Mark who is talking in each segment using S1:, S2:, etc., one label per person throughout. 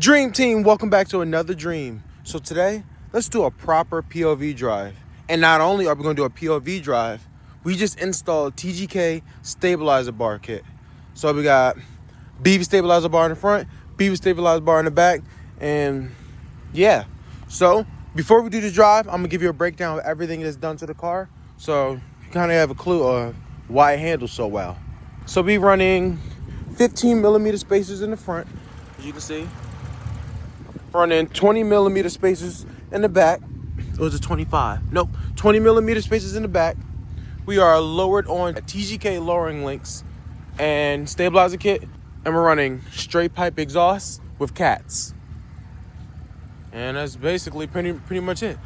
S1: Dream team, welcome back to another dream. So today, let's do a proper POV drive. And not only are we going to do a POV drive, we just installed TGK Stabilizer Bar Kit. So we got BV Stabilizer Bar in the front, BV Stabilizer Bar in the back, and yeah. So before we do the drive, I'm going to give you a breakdown of everything that's done to the car, so you kind of have a clue of why it handles so well. So we running 15 millimeter spacers in the front, as you can see. Running 20 millimeter spacers in the back. Or was it 25? Nope, 20 millimeter spacers in the back. We are lowered on TGK lowering links and stabilizer kit, and we're running straight pipe exhaust with cats. And that's basically pretty much it.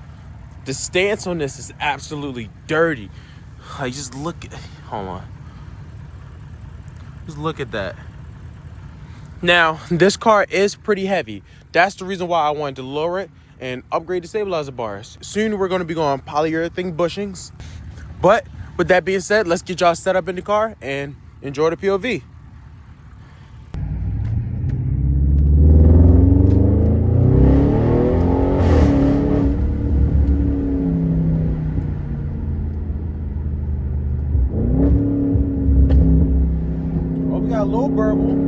S1: The stance on this is absolutely dirty. Like, just look at, hold on. Just look at that. Now, this car is pretty heavy. That's the reason why I wanted to lower it and upgrade the stabilizer bars. Soon we're going to be going polyurethane bushings. But with that being said, let's get y'all set up in the car and enjoy the POV. Oh, we got a little burble.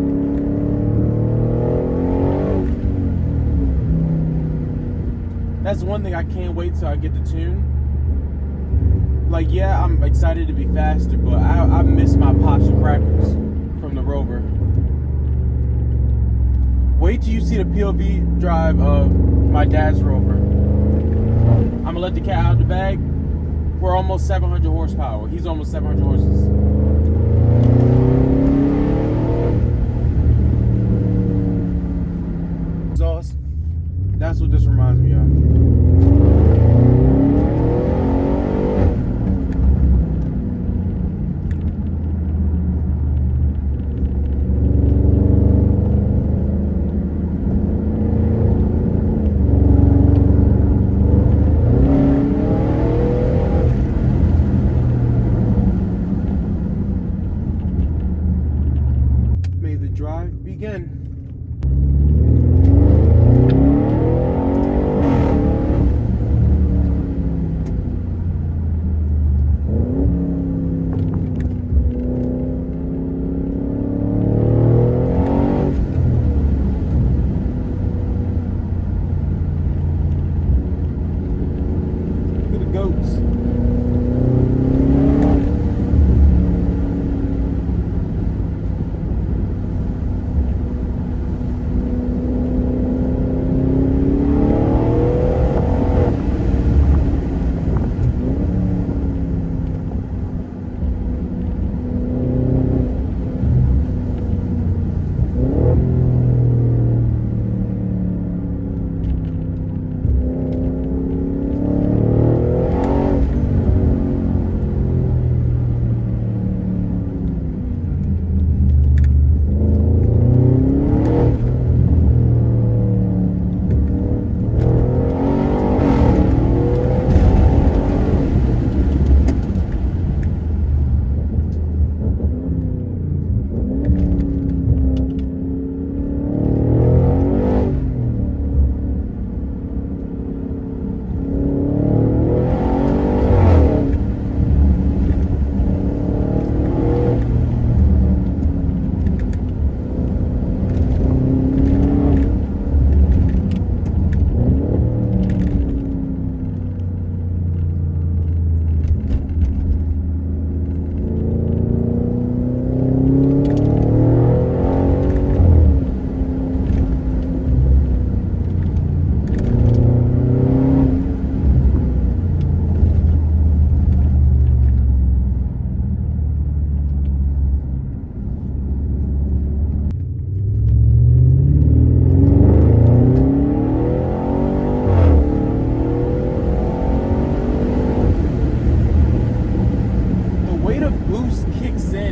S1: That's one thing I can't wait till I get the tune. Like, yeah, I'm excited to be faster, but I miss my pops and crackles from the Rover. Wait till you see the POV drive of my dad's Rover. I'm gonna let the cat out of the bag. We're almost 700 horsepower. He's almost 700 horses. Exhaust. That's what this reminds me of. May the drive begin. Goats.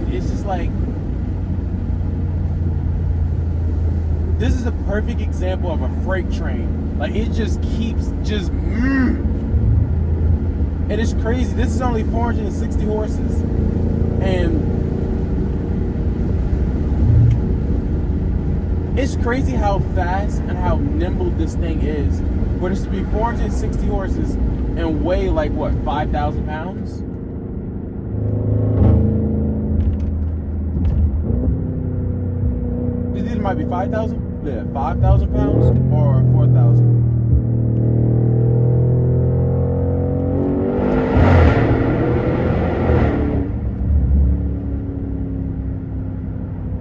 S1: It's just like, this is a perfect example of a freight train. Like, it just keeps and it's crazy. This is only 460 horses, and It's crazy how fast and how nimble this thing is. For this to be 460 horses and weigh like what, 5,000 pounds? This either might be 5,000? Yeah, 5,000 pounds or 4,000.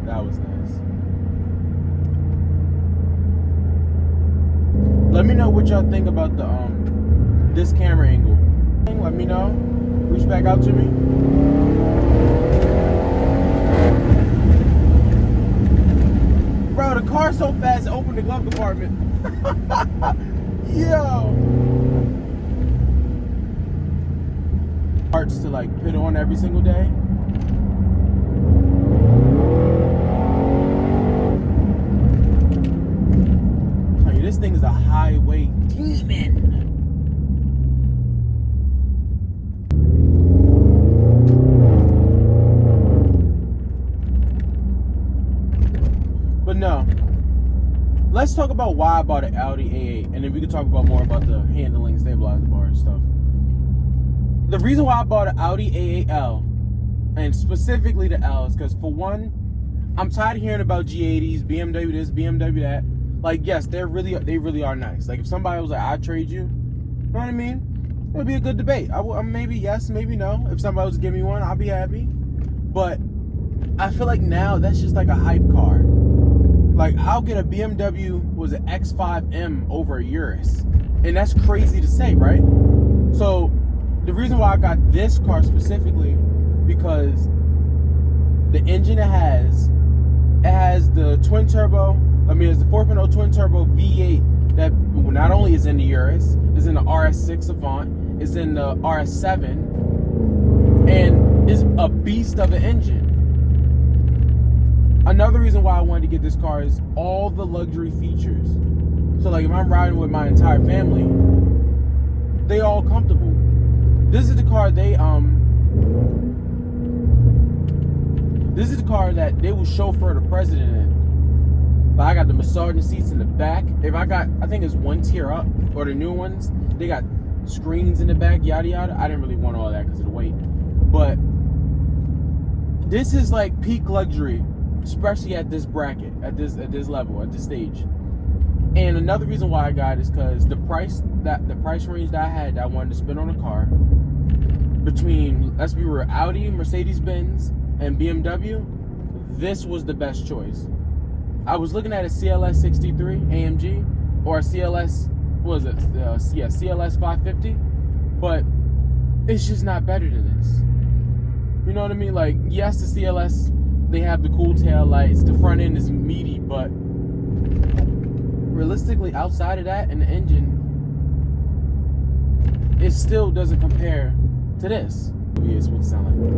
S1: That was nice. Let me know what y'all think about the this camera angle. Let me know. Reach back out to me. Bro, the car's so fast it opened the glove compartment. Yo. Parts to like put on every single day. This thing is a highway demon. But no, let's talk about why I bought an Audi A8, and then we can talk about more about the handling, stabilizer bar and stuff. The reason why I bought an Audi A8L, and specifically the L, is because for one, I'm tired of hearing about G80s, BMW this, BMW that. Like, yes, they really are nice. Like, if somebody was like, I'd trade you, you know what I mean? It would be a good debate. Maybe yes, maybe no. If somebody was to give me one, I'll be happy. But I feel like now that's just like a hype car. Like, I'll get a BMW, was an X5M over a Urus. And that's crazy to say, right? So, the reason why I got this car specifically, because the engine it has the twin turbo, it's the 4.0 twin turbo V8 that not only is in the Urus, is in the RS6 Avant, is in the RS7, and is a beast of an engine. Another reason why I wanted to get this car is all the luxury features. So like if I'm riding with my entire family, they all comfortable. This is the car that they will chauffeur the president in. But I got the massaging seats in the back. I think it's one tier up, or the new ones, they got screens in the back, yada yada. I didn't really want all that because of the weight. But this is like peak luxury, especially at this bracket, at this level, at this stage. And another reason why I got it is because the price range that I had that I wanted to spend on a car, between, let's be real, Audi, Mercedes-Benz, and BMW, this was the best choice. I was looking at a CLS 63 AMG or a CLS, CLS 550, but it's just not better than this. You know what I mean? Like, yes, the CLS, they have the cool tail lights, the front end is meaty, but realistically, outside of that and the engine, it still doesn't compare to this. It's what it sounds like.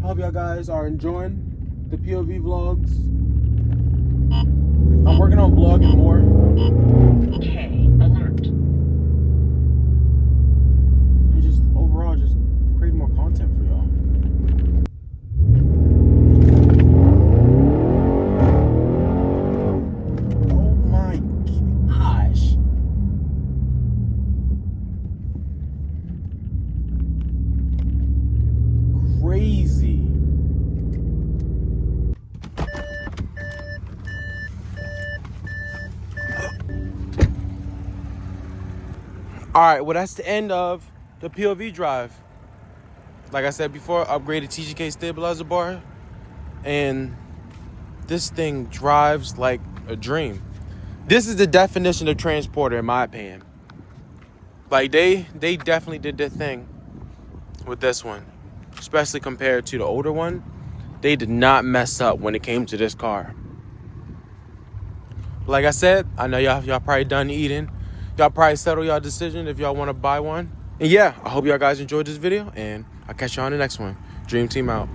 S1: I hope y'all guys are enjoying the POV vlogs. I'm working on vlogging more.
S2: Okay, alert.
S1: And just overall, just create more content for y'all. Oh my gosh. Crazy. All right, well, that's the end of the POV drive. Like I said before, upgraded TGK Stabilizer Bar, and this thing drives like a dream. This is the definition of transporter, in my opinion. Like, they definitely did their thing with this one, especially compared to the older one. They did not mess up when it came to this car. Like I said, I know y'all probably done eating. Y'all probably settle y'all decision if y'all want to buy one. And yeah, I hope y'all guys enjoyed this video, and I'll catch y'all on the next one. Dream Team out.